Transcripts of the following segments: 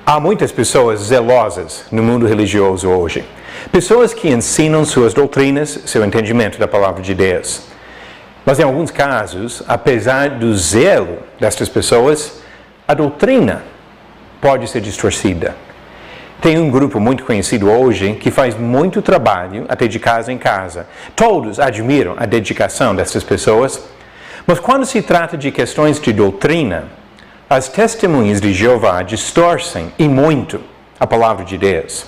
Há muitas pessoas zelosas no mundo religioso hoje. Pessoas que ensinam suas doutrinas, seu entendimento da palavra de Deus. Mas em alguns casos, apesar do zelo destas pessoas, a doutrina pode ser distorcida. Tem um grupo muito conhecido hoje que faz muito trabalho até de casa em casa. Todos admiram a dedicação dessas pessoas, mas quando se trata de questões de doutrina, as testemunhas de Jeová distorcem e muito a palavra de Deus.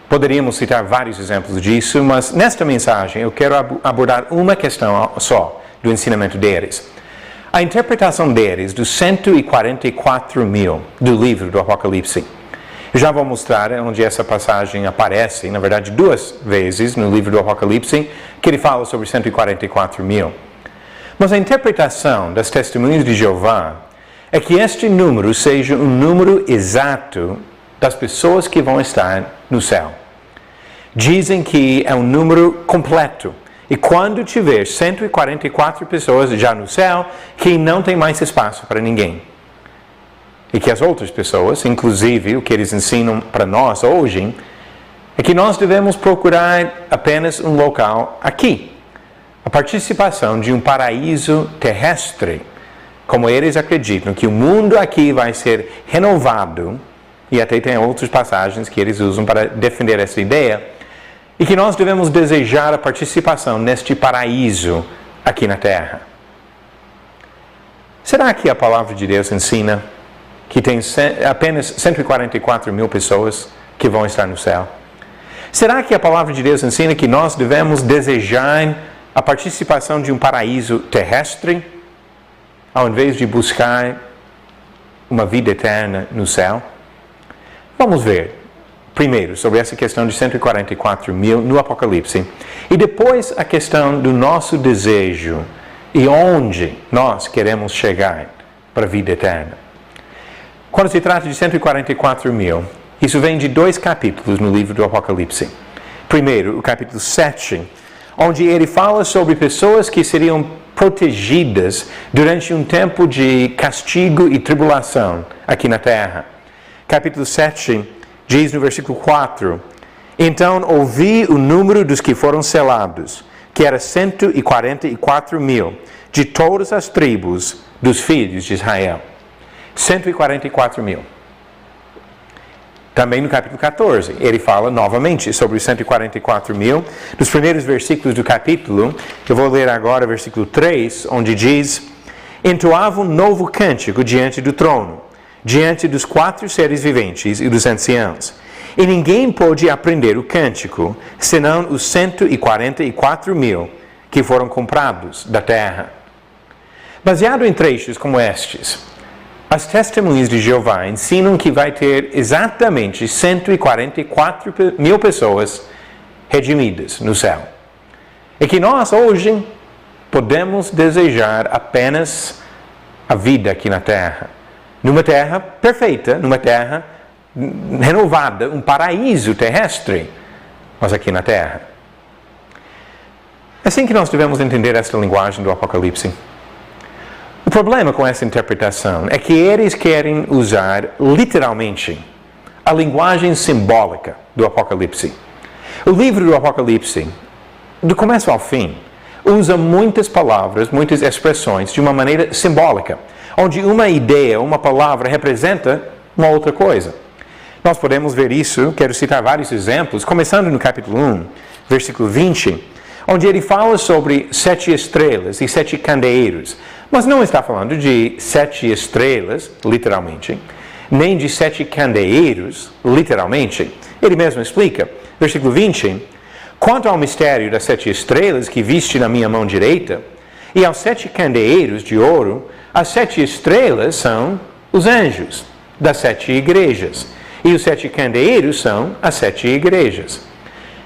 Poderíamos citar vários exemplos disso, mas nesta mensagem eu quero abordar uma questão só do ensinamento deles. A interpretação deles dos 144 mil do livro do Apocalipse. Eu já vou mostrar onde essa passagem aparece, na verdade 2 vezes no livro do Apocalipse, que ele fala sobre 144 mil. Mas a interpretação das testemunhas de Jeová é que este número seja um número exato das pessoas que vão estar no céu. Dizem que é um número completo. E quando tiver 144 pessoas já no céu, que não tem mais espaço para ninguém. E que as outras pessoas, inclusive o que eles ensinam para nós hoje, é que nós devemos procurar apenas um local aqui. A participação de um paraíso terrestre, como eles acreditam que o mundo aqui vai ser renovado, e até tem outras passagens que eles usam para defender essa ideia, e que nós devemos desejar a participação neste paraíso aqui na Terra. Será que a palavra de Deus ensina que tem apenas 144 mil pessoas que vão estar no céu? Será que a palavra de Deus ensina que nós devemos desejar a participação de um paraíso terrestre, ao invés de buscar uma vida eterna no céu? Vamos ver, primeiro, sobre essa questão de 144 mil no Apocalipse, e depois a questão do nosso desejo e onde nós queremos chegar para a vida eterna. Quando se trata de 144 mil, isso vem de 2 capítulos no livro do Apocalipse. Primeiro, o capítulo 7, onde ele fala sobre pessoas que seriam protegidas durante um tempo de castigo e tribulação aqui na terra. Capítulo 7 diz no versículo 4: Então ouvi o número dos que foram selados, que era 144 mil, de todas as tribos dos filhos de Israel. 144 mil. Também no capítulo 14, ele fala novamente sobre os 144 mil. Nos primeiros versículos do capítulo, eu vou ler agora o versículo 3, onde diz: Entoava um novo cântico diante do trono, diante dos 4 seres viventes e dos anciãos. E ninguém pôde aprender o cântico, senão os 144 mil que foram comprados da terra. Baseado em trechos como estes, as testemunhas de Jeová ensinam que vai ter exatamente 144 mil pessoas redimidas no céu. E que nós hoje podemos desejar apenas a vida aqui na terra. Numa terra perfeita, numa terra renovada, um paraíso terrestre, mas aqui na terra. É assim que nós devemos entender esta linguagem do Apocalipse. O problema com essa interpretação é que eles querem usar literalmente a linguagem simbólica do Apocalipse. O livro do Apocalipse, do começo ao fim, usa muitas palavras, muitas expressões de uma maneira simbólica, onde uma ideia, uma palavra representa uma outra coisa. Nós podemos ver isso, quero citar vários exemplos, começando no capítulo 1, versículo 20, onde ele fala sobre 7 estrelas e 7 candeeiros, mas não está falando de 7 estrelas, literalmente, nem de 7 candeeiros, literalmente. Ele mesmo explica, versículo 20, Quanto ao mistério das 7 estrelas que viste na minha mão direita, e aos 7 candeeiros de ouro, as 7 estrelas são os anjos das 7 igrejas, e os 7 candeeiros são as 7 igrejas.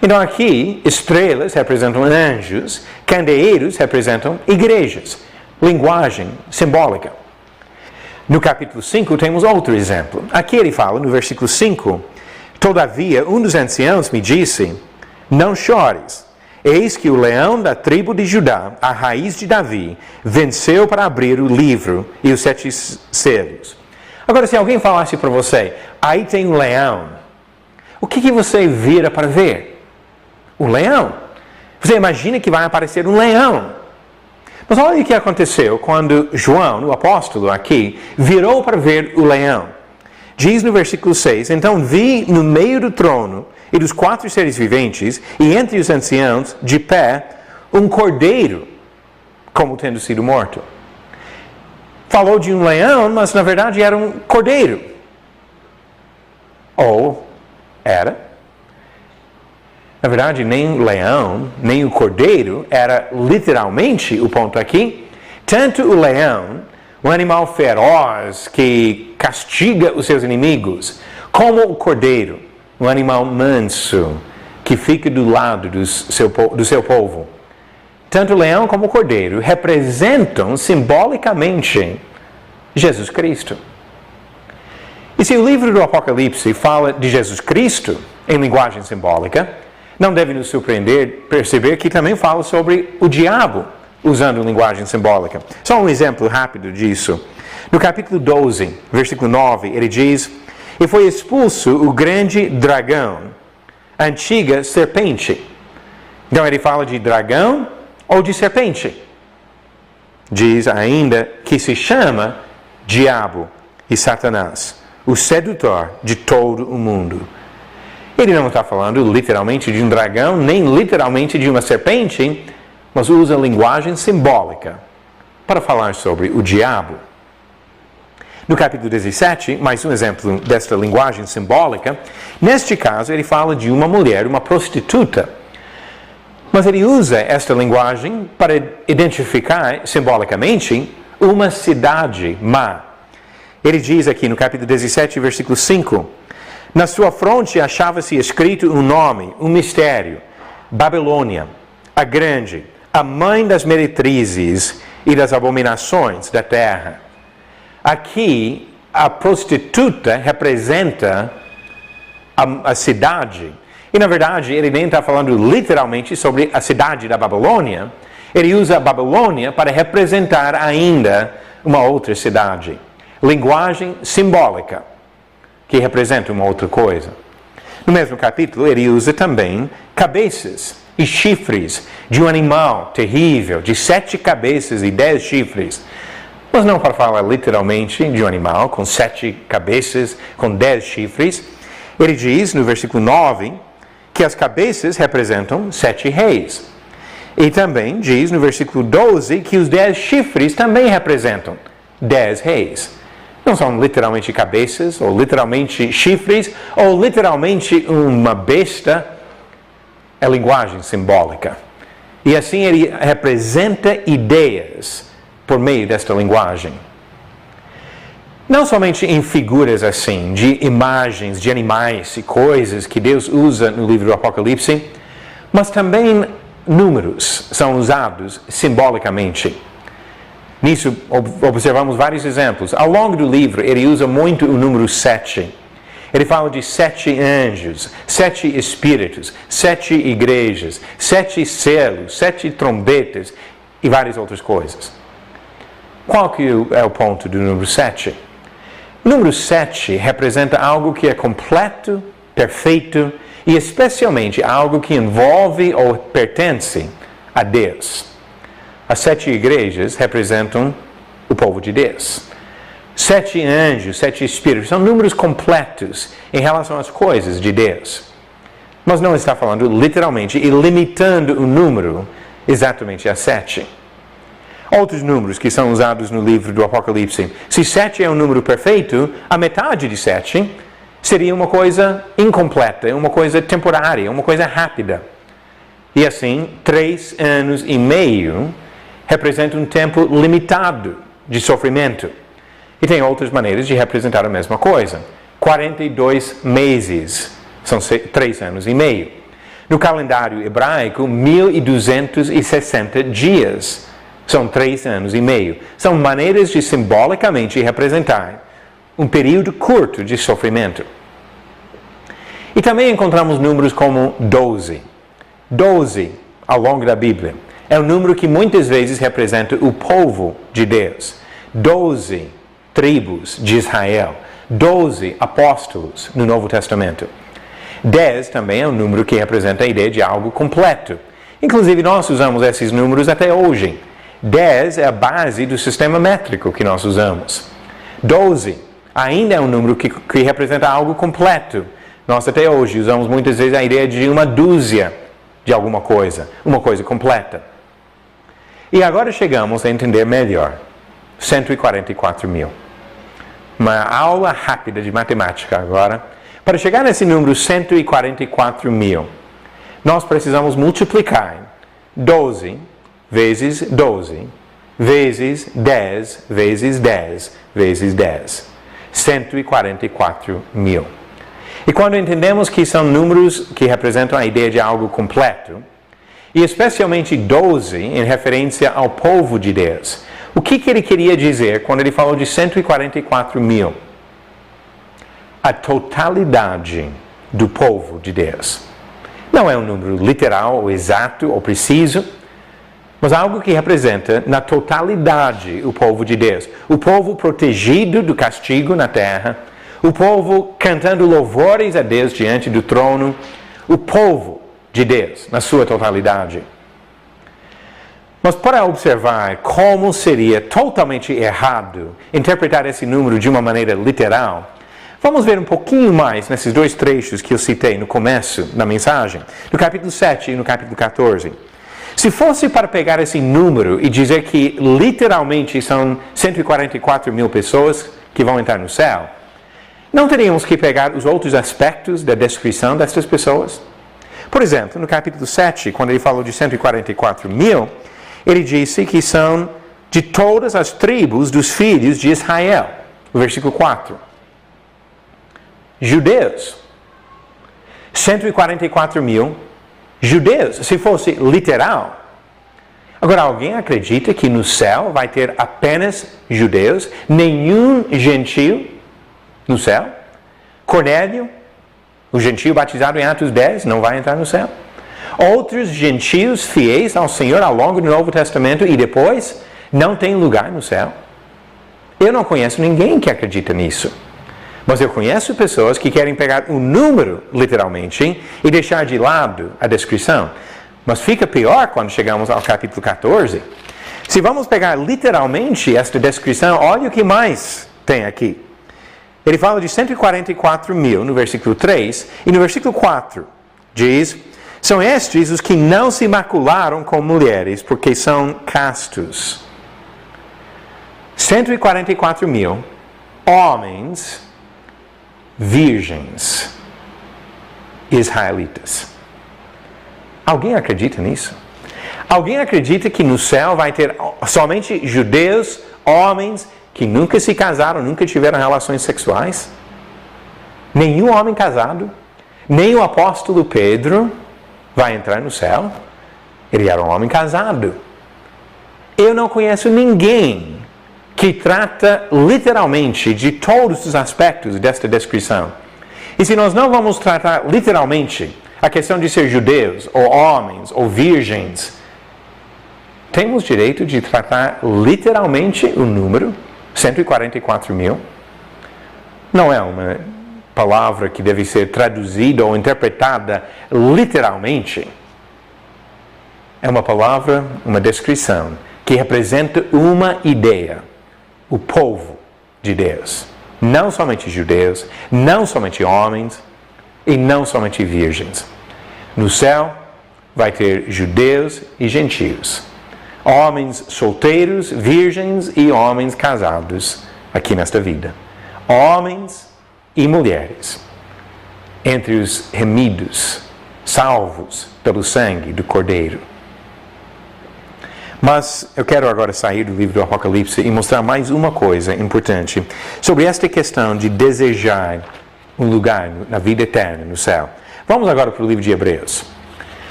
Então aqui, estrelas representam anjos, candeeiros representam igrejas. Linguagem simbólica. No capítulo 5 temos outro exemplo. Aqui ele fala, no versículo 5, Todavia, um dos anciãos me disse, Não chores, eis que o leão da tribo de Judá, a raiz de Davi, venceu para abrir o livro e os 7 selos. Agora, se alguém falasse para você, aí tem um leão, o que você vira para ver? Um leão. Você imagina que vai aparecer um leão. Mas olha o que aconteceu quando João, o apóstolo aqui, virou para ver o leão. Diz no versículo 6, então vi no meio do trono e dos 4 seres viventes, e entre os anciãos, de pé, um cordeiro, como tendo sido morto. Falou de um leão, mas na verdade era um cordeiro. Ou era. Na verdade, nem o leão, nem o cordeiro era literalmente o ponto aqui. Tanto o leão, um animal feroz que castiga os seus inimigos, como o cordeiro, um animal manso que fica do lado do seu povo. Tanto o leão como o cordeiro representam simbolicamente Jesus Cristo. E se o livro do Apocalipse fala de Jesus Cristo em linguagem simbólica, não deve nos surpreender perceber que também fala sobre o diabo usando linguagem simbólica. Só um exemplo rápido disso. No capítulo 12, versículo 9, ele diz: e foi expulso o grande dragão, a antiga serpente. Então ele fala de dragão ou de serpente. Diz ainda que se chama Diabo e Satanás, o sedutor de todo o mundo. Ele não está falando literalmente de um dragão, nem literalmente de uma serpente, mas usa linguagem simbólica para falar sobre o diabo. No capítulo 17, mais um exemplo desta linguagem simbólica. Neste caso, ele fala de uma mulher, uma prostituta. Mas ele usa esta linguagem para identificar simbolicamente uma cidade má. Ele diz aqui no capítulo 17, versículo 5, na sua fronte achava-se escrito um nome, um mistério, Babilônia, a grande, a mãe das meretrizes e das abominações da terra. Aqui, a prostituta representa a cidade. E, na verdade, ele nem está falando literalmente sobre a cidade da Babilônia. Ele usa a Babilônia para representar ainda uma outra cidade. Linguagem simbólica, que representa uma outra coisa. No mesmo capítulo, ele usa também cabeças e chifres de um animal terrível, de 7 cabeças e 10 chifres. Mas não para falar literalmente de um animal com 7 cabeças, com 10 chifres. Ele diz, no versículo 9, que as cabeças representam 7 reis. E também diz, no versículo 12, que os 10 chifres também representam 10 reis. Não são literalmente cabeças, ou literalmente chifres, ou literalmente uma besta. É linguagem simbólica. E assim ele representa ideias por meio desta linguagem. Não somente em figuras assim, de imagens, de animais e coisas que Deus usa no livro do Apocalipse, mas também números são usados simbolicamente. Nisso observamos vários exemplos. Ao longo do livro, ele usa muito o número 7. Ele fala de 7 anjos, 7 espíritos, 7 igrejas, 7 selos, 7 trombetas e várias outras coisas. Qual que é o ponto do número 7? O número 7 representa algo que é completo, perfeito e especialmente algo que envolve ou pertence a Deus. As 7 igrejas representam o povo de Deus. 7 anjos, 7 espíritos, são números completos em relação às coisas de Deus. Mas não está falando literalmente e limitando o número exatamente a 7. Outros números que são usados no livro do Apocalipse. Se 7 é um número perfeito, a metade de 7 seria uma coisa incompleta, uma coisa temporária, uma coisa rápida. E assim, 3 anos e meio representa um tempo limitado de sofrimento. E tem outras maneiras de representar a mesma coisa. 42 meses são 3 anos e meio. No calendário hebraico, 1260 dias são 3 anos e meio. São maneiras de simbolicamente representar um período curto de sofrimento. E também encontramos números como 12. 12, ao longo da Bíblia, é um número que muitas vezes representa o povo de Deus. 12 tribos de Israel, 12 apóstolos no Novo Testamento. 10 também é um número que representa a ideia de algo completo. Inclusive, nós usamos esses números até hoje. 10 é a base do sistema métrico que nós usamos. 12 ainda é um número que representa algo completo. Nós até hoje usamos muitas vezes a ideia de uma dúzia de alguma coisa, uma coisa completa. E agora chegamos a entender melhor. 144 mil. Uma aula rápida de matemática agora. Para chegar nesse número 144 mil, nós precisamos multiplicar 12 vezes 12 vezes 10 vezes 10 vezes 10. 144 mil. E quando entendemos que são números que representam a ideia de algo completo, e especialmente 12 em referência ao povo de Deus, o que ele queria dizer quando ele falou de 144 mil? A totalidade do povo de Deus. Não é um número literal, ou exato, ou preciso, mas algo que representa na totalidade o povo de Deus. O povo protegido do castigo na terra, o povo cantando louvores a Deus diante do trono, o povo de Deus na sua totalidade. Mas para observar como seria totalmente errado interpretar esse número de uma maneira literal, vamos ver um pouquinho mais nesses dois trechos que eu citei no começo da mensagem, no capítulo 7 e no capítulo 14. Se fosse para pegar esse número e dizer que literalmente são 144 mil pessoas que vão entrar no céu, não teríamos que pegar os outros aspectos da descrição dessas pessoas? Por exemplo, no capítulo 7, quando ele falou de 144 mil, ele disse que são de todas as tribos dos filhos de Israel. O versículo 4. Judeus. 144 mil judeus, se fosse literal. Agora, alguém acredita que no céu vai ter apenas judeus, nenhum gentio no céu? Cornélio, o gentio batizado em Atos 10, não vai entrar no céu. Outros gentios fiéis ao Senhor ao longo do Novo Testamento e depois não tem lugar no céu. Eu não conheço ninguém que acredita nisso. Mas eu conheço pessoas que querem pegar um número, literalmente, e deixar de lado a descrição. Mas fica pior quando chegamos ao capítulo 14. Se vamos pegar literalmente esta descrição, olha o que mais tem aqui. Ele fala de 144 mil no versículo 3, e no versículo 4 diz: são estes os que não se macularam com mulheres, porque são castos. 144 mil homens virgens israelitas. Alguém acredita nisso? Alguém acredita que no céu vai ter somente judeus, homens que nunca se casaram, nunca tiveram relações sexuais? Nenhum homem casado, nem o apóstolo Pedro vai entrar no céu. Ele era um homem casado. Eu não conheço ninguém que trata literalmente de todos os aspectos desta descrição. E se nós não vamos tratar literalmente a questão de ser judeus, ou homens, ou virgens, temos direito de tratar literalmente o número 144 mil? Não é uma palavra que deve ser traduzida ou interpretada literalmente. É uma palavra, uma descrição que representa uma ideia. O povo de Deus. Não somente judeus, não somente homens e não somente virgens. No céu vai ter judeus e gentios. Homens solteiros, virgens e homens casados aqui nesta vida. Homens e mulheres. Entre os remidos, salvos pelo sangue do Cordeiro. Mas eu quero agora sair do livro do Apocalipse e mostrar mais uma coisa importante sobre esta questão de desejar um lugar na vida eterna, no céu. Vamos agora para o livro de Hebreus.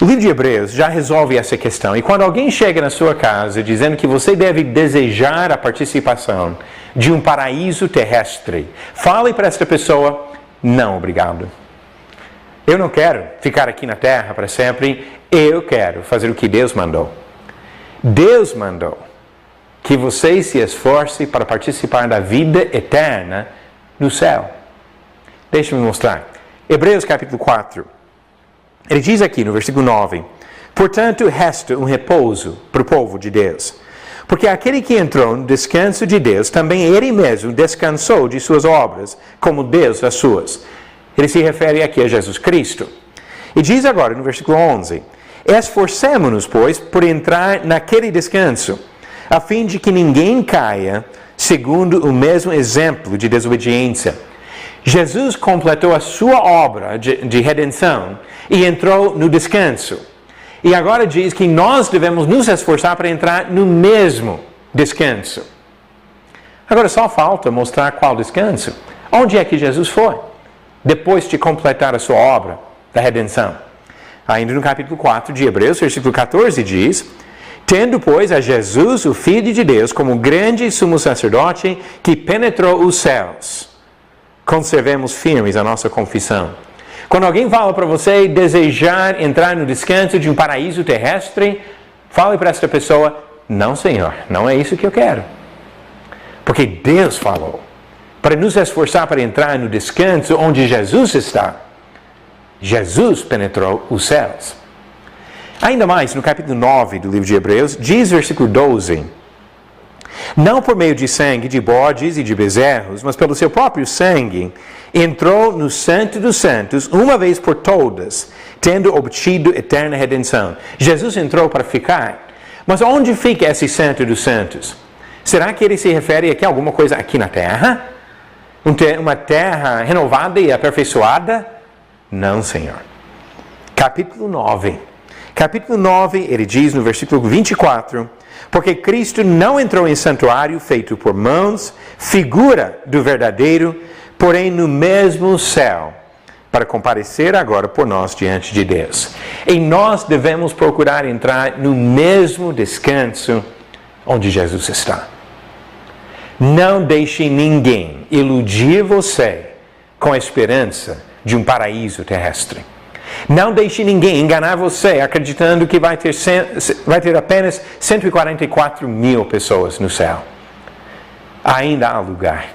O livro de Hebreus já resolve essa questão. E quando alguém chega na sua casa dizendo que você deve desejar a participação de um paraíso terrestre, fale para esta pessoa: não, obrigado. Eu não quero ficar aqui na terra para sempre. Eu quero fazer o que Deus mandou. Deus mandou que você se esforce para participar da vida eterna no céu. Deixa-me mostrar. Hebreus capítulo 4. Ele diz aqui no versículo 9: portanto, resta um repouso para o povo de Deus. Porque aquele que entrou no descanso de Deus, também ele mesmo descansou de suas obras, como Deus das suas. Ele se refere aqui a Jesus Cristo. E diz agora no versículo 11: esforcemo-nos, pois, por entrar naquele descanso, a fim de que ninguém caia segundo o mesmo exemplo de desobediência. Jesus completou a sua obra de redenção e entrou no descanso. E agora diz que nós devemos nos esforçar para entrar no mesmo descanso. Agora só falta mostrar qual descanso. Onde é que Jesus foi? Depois de completar a sua obra da redenção. Ainda no capítulo 4 de Hebreus, versículo 14 diz: tendo, pois, a Jesus, o Filho de Deus, como grande sumo sacerdote que penetrou os céus, conservemos firmes a nossa confissão. Quando alguém fala para você desejar entrar no descanso de um paraíso terrestre, fale para esta pessoa: não, Senhor, não é isso que eu quero. Porque Deus falou para nos esforçar para entrar no descanso onde Jesus está. Jesus penetrou os céus. Ainda mais, no capítulo 9 do livro de Hebreus, diz versículo 12: não por meio de sangue de bodes e de bezerros, mas pelo seu próprio sangue, entrou no Santo dos Santos, uma vez por todas, tendo obtido eterna redenção. Jesus entrou para ficar. Mas onde fica esse Santo dos Santos? Será que ele se refere aqui a alguma coisa aqui na terra? Uma terra renovada e aperfeiçoada? Não, Senhor. Capítulo 9. Capítulo 9, ele diz no versículo 24: porque Cristo não entrou em santuário feito por mãos, figura do verdadeiro, porém no mesmo céu, para comparecer agora por nós diante de Deus. E nós devemos procurar entrar no mesmo descanso onde Jesus está. Não deixe ninguém iludir você com a esperança de um paraíso terrestre. Não deixe ninguém enganar você acreditando que vai ter apenas 144 mil pessoas no céu. Ainda há lugar.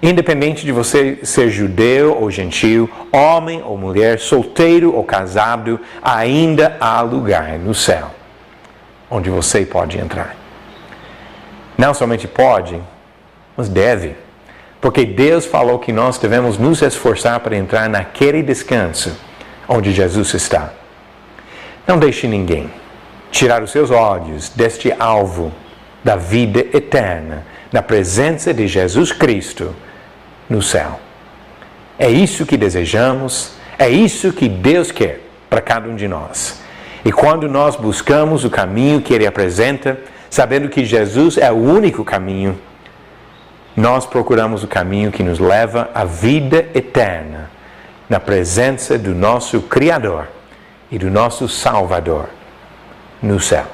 Independente de você ser judeu ou gentil, homem ou mulher, solteiro ou casado, ainda há lugar no céu onde você pode entrar. Não somente pode, mas deve. Porque Deus falou que nós devemos nos esforçar para entrar naquele descanso onde Jesus está. Não deixe ninguém tirar os seus olhos deste alvo da vida eterna, na presença de Jesus Cristo no céu. É isso que desejamos, é isso que Deus quer para cada um de nós. E quando nós buscamos o caminho que Ele apresenta, sabendo que Jesus é o único caminho, nós procuramos o caminho que nos leva à vida eterna, na presença do nosso Criador e do nosso Salvador no céu.